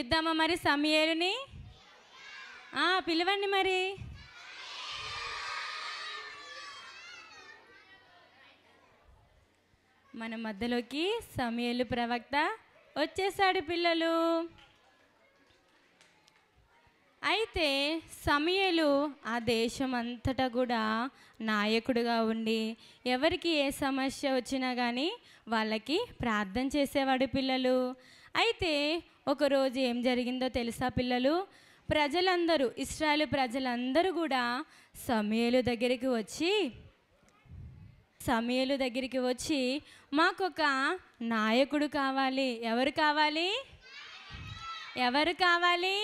పిలుద్దామా మరి సమూయేలుని? పిలవండి మరి. మన మధ్యలోకి సమూయేలు ప్రవక్త వచ్చేసాడు పిల్లలు. అయితే సమూయేలు ఆ దేశం అంతటా కూడా నాయకుడిగా ఉండి ఎవరికి ఏ సమస్య వచ్చినా కానీ వాళ్ళకి ప్రార్థన చేసేవాడు పిల్లలు. అయితే ఒకరోజు ఏం జరిగిందో తెలుసా పిల్లలు? ప్రజలందరూ, ఇశ్రాయేలు ప్రజలందరూ కూడా సమూయేలు దగ్గరికి వచ్చి మాకొక నాయకుడు కావాలి. ఎవరు కావాలి?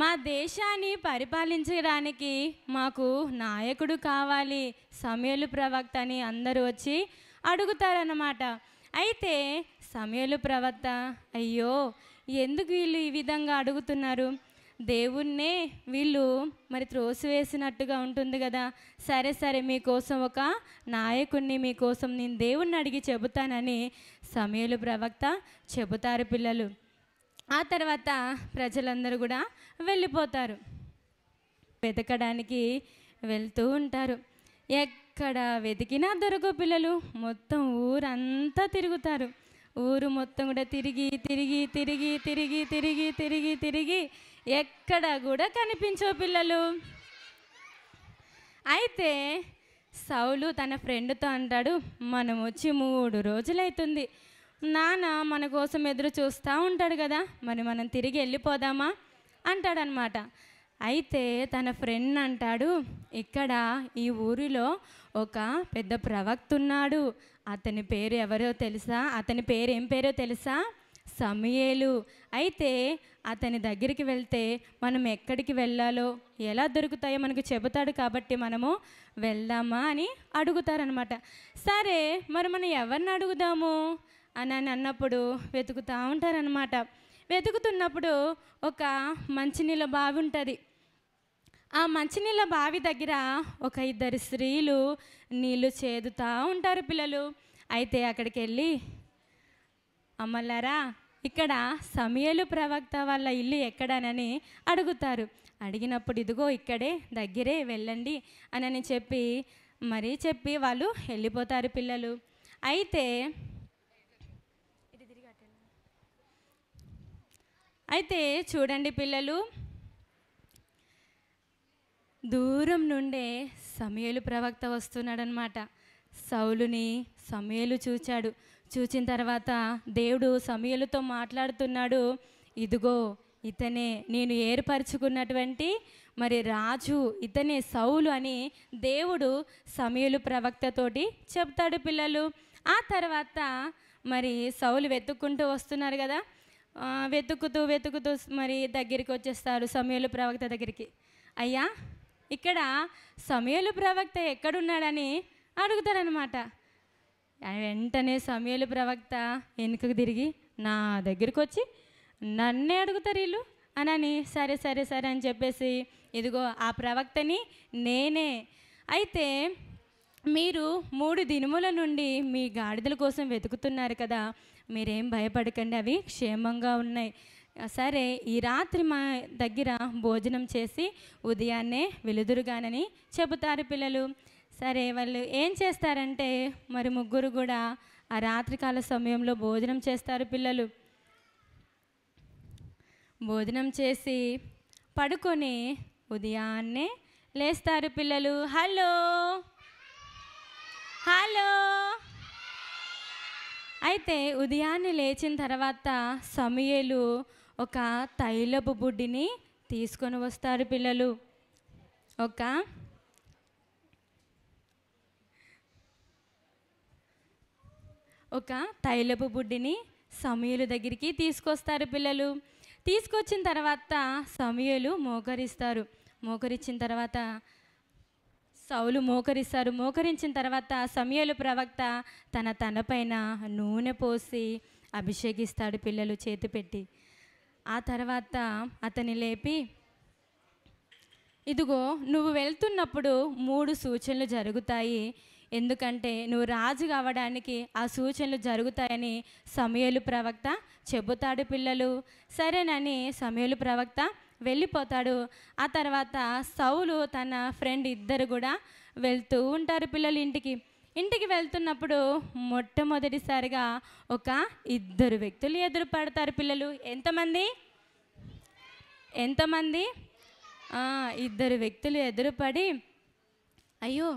మా దేశాన్ని పరిపాలించడానికి మాకు నాయకుడు కావాలి, సమూయేలు ప్రవక్త అని అందరూ వచ్చి అడుగుతారన్నమాట. అయితే సమూయేలు ప్రవక్త, అయ్యో ఎందుకు వీళ్ళు ఈ విధంగా అడుగుతున్నారు? దేవుణ్ణే వీళ్ళు మరి త్రోసివేసినట్టుగా ఉంటుంది కదా. సరే మీకోసం ఒక నాయకుడిని, మీకోసం నేను దేవుణ్ణి అడిగి చెబుతానని సమూయేలు ప్రవక్త చెబుతారు పిల్లలు. ఆ తర్వాత ప్రజలందరూ కూడా వెళ్ళిపోతారు, వెతకడానికి వెళ్తూ ఉంటారు. ఎక్కడ వెతికినా దొరకవు పిల్లలు. మొత్తం ఊరంతా తిరుగుతారు. ఊరు మొత్తం కూడా తిరిగి ఎక్కడ కూడా కనిపించవు పిల్లలు. అయితే సౌలు తన ఫ్రెండ్తో అంటాడు, మనం వచ్చి 3 రోజులైతుంది, నాన్న మన కోసం ఎదురు చూస్తూ ఉంటాడు కదా, మరి మనం తిరిగి వెళ్ళిపోదామా అంటాడనమాట. అయితే తన ఫ్రెండ్ అంటాడు, ఇక్కడ ఈ ఊరిలో ఒక పెద్ద ప్రవక్త ఉన్నాడు, అతని పేరు ఏం పేరో తెలుసా? సమూయేలు. అయితే అతని దగ్గరికి వెళ్తే మనం ఎక్కడికి వెళ్ళాలో ఎలా దొరుకుతాయో మనకు చెబుతాడు, కాబట్టి మనము వెళ్దామా అని అడుగుతారనమాట. సరే మరి మనం ఎవరిని అడుగుదాము అని అన్నప్పుడు వెతుకుతూ ఉంటారనమాట. వెతుకుతున్నప్పుడు ఒక మంచినీళ్ళ బావి ఉంటుంది. ఆ మంచినీళ్ళ బావి దగ్గర ఒక 2 స్త్రీలు నీళ్లు చేదుతూ ఉంటారు పిల్లలు. అయితే అక్కడికి వెళ్ళి, అమ్మలారా ఇక్కడ సమూయేలు ప్రవక్త వాళ్ళ ఇల్లు ఎక్కడానని అడుగుతారు. అడిగినప్పుడు ఇదిగో ఇక్కడే దగ్గరే వెళ్ళండి అని చెప్పి వాళ్ళు వెళ్ళిపోతారు పిల్లలు. అయితే చూడండి పిల్లలు, దూరం నుండే సమూయేలు ప్రవక్త వస్తున్నాడనమాట. సౌలుని సమూయేలు చూచిన తర్వాత దేవుడు సమూయేలుతో మాట్లాడుతున్నాడు, ఇదిగో ఇతనే నేను ఏర్పరచుకున్నటువంటి మరి రాజు, ఇతనే సౌలు అని దేవుడు సమూయేలు ప్రవక్తతోటి చెప్తాడు పిల్లలు. ఆ తర్వాత మరి సౌలు వెతుక్కుంటూ వస్తున్నారు కదా, వెతుకుతూ మరి దగ్గరికి వచ్చేస్తారు సమూయేలు ప్రవక్త దగ్గరికి. అయ్యా ఇక్కడ సమూయేలు ప్రవక్త ఎక్కడున్నాడని అడుగుతారనమాట. వెంటనే సమూయేలు ప్రవక్త వెనుకకు తిరిగి నా దగ్గరికి వచ్చి నన్నే అడుగుతారు వీళ్ళు అని సరే అని చెప్పేసి, ఇదిగో ఆ ప్రవక్తని నేనే. అయితే మీరు 3 దినముల నుండి మీ గాడిదల కోసం వెతుకుతున్నారు కదా, మీరేం భయపడకండి, అవి క్షేమంగా ఉన్నాయి. సరే ఈ రాత్రి మా దగ్గర భోజనం చేసి ఉదయాన్నే వెలుదురుగానని చెబుతారు పిల్లలు. సరే వాళ్ళు ఏం చేస్తారంటే మరి 3 కూడా ఆ రాత్రికాల సమయంలో భోజనం చేస్తారు పిల్లలు. భోజనం చేసి పడుకొని ఉదయాన్నే లేస్తారు పిల్లలు. హలో అయితే ఉదయాన్నే లేచిన తర్వాత సమూయేలు ఒక తైలపు బుడ్డిని తీసుకొని వస్తారు పిల్లలు. ఒక తైలపు బుడ్డిని సమూయేలు దగ్గరికి తీసుకొస్తారు పిల్లలు. తీసుకొచ్చిన తర్వాత సమూయేలు మోకరించిన తర్వాత సౌలు మోకరించిన తర్వాత సమూయేలు ప్రవక్త తన తలపైన నూనె పోసి అభిషేకిస్తాడు పిల్లలు చేతి పెట్టి. ఆ తర్వాత అతని లేపి, ఇదిగో నువ్వు వెళ్తున్నప్పుడు 3 సూచనలు జరుగుతాయి, ఎందుకంటే నువ్వు రాజు కావడానికి ఆ సూచనలు జరుగుతాయని సమూయేలు ప్రవక్త చెబుతాడు పిల్లలు. సరేనని సమూయేలు ప్రవక్త వెళ్ళిపోతాడు. ఆ తర్వాత సౌలు తన ఫ్రెండ్ ఇద్దరు కూడా వెళ్తూ ఉంటారు పిల్లలు ఇంటికి వెళ్తున్నప్పుడు మొట్టమొదటిసారిగా ఒక ఇద్దరు వ్యక్తులు ఎదురు పడతారు పిల్లలు. ఎంతమంది ఇద్దరు వ్యక్తులు ఎదురుపడి, అయ్యో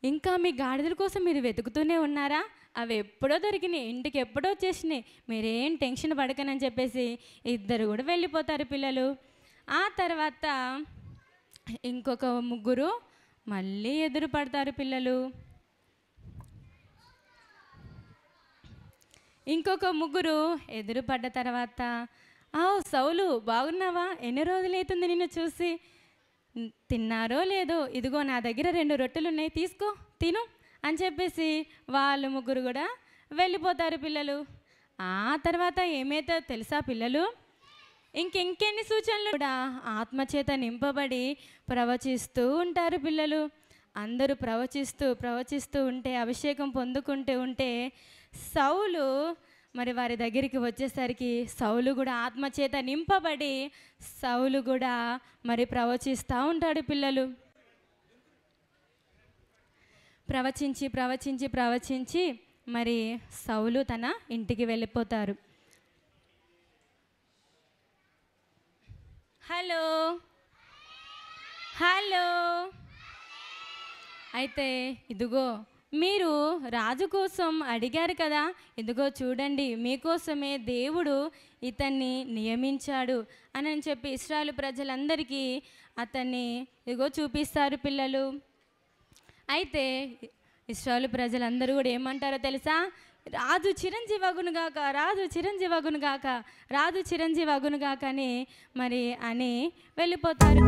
ఇంకా మీ గాడిదల కోసం మీరు వెతుకుతూనే ఉన్నారా, అవి ఎప్పుడో దొరికినాయి, ఇంటికి ఎప్పుడో వచ్చేసినాయి, మీరేం టెన్షన్ పడకనని చెప్పేసి ఇద్దరు కూడా వెళ్ళిపోతారు పిల్లలు. ఆ తర్వాత ఇంకొక ముగ్గురు మళ్ళీ ఎదురు పడతారు పిల్లలు. ఇంకొక ముగ్గురు ఎదురు పడ్డ తర్వాత, సౌలు బాగున్నావా, ఎన్ని రోజులైతుంది నిన్ను చూసి, తిన్నారో లేదో, ఇదిగో నా దగ్గర 2 రొట్టెలు ఉన్నాయి, తీసుకో తిను అని చెప్పేసి వాళ్ళు ముగ్గురు కూడా వెళ్ళిపోతారు పిల్లలు. ఆ తర్వాత ఏమైతే తెలుసా పిల్లలు, ఇంకెన్ని సూచనలు కూడా ఆత్మచేత నింపబడి ప్రవచిస్తూ ఉంటారు పిల్లలు. అందరూ ప్రవచిస్తూ ఉంటే, అభిషేకం పొందుకుంటూ ఉంటే సౌలు మరి వారి దగ్గరికి వచ్చేసరికి సౌలు కూడా ఆత్మచేత నింపబడి సౌలు కూడా మరి ప్రవచిస్తూ ఉంటాడు పిల్లలు. ప్రవచించి మరి సౌలు తన ఇంటికి వెళ్ళిపోతారు. హలో అయితే ఇదిగో మీరు రాజు కోసం అడిగారు కదా, ఇదిగో చూడండి మీకోసమే దేవుడు ఇతన్ని నియమించాడు అని చెప్పి ఇశ్రాయేలు ప్రజలందరికీ అతన్ని ఇదిగో చూపిస్తారు పిల్లలు. అయితే ఇశ్రాయేలు ప్రజలందరూ కూడా ఏమంటారో తెలుసా, రాజు చిరంజీవగును గాక అని మరి అని వెళ్ళిపోతారు.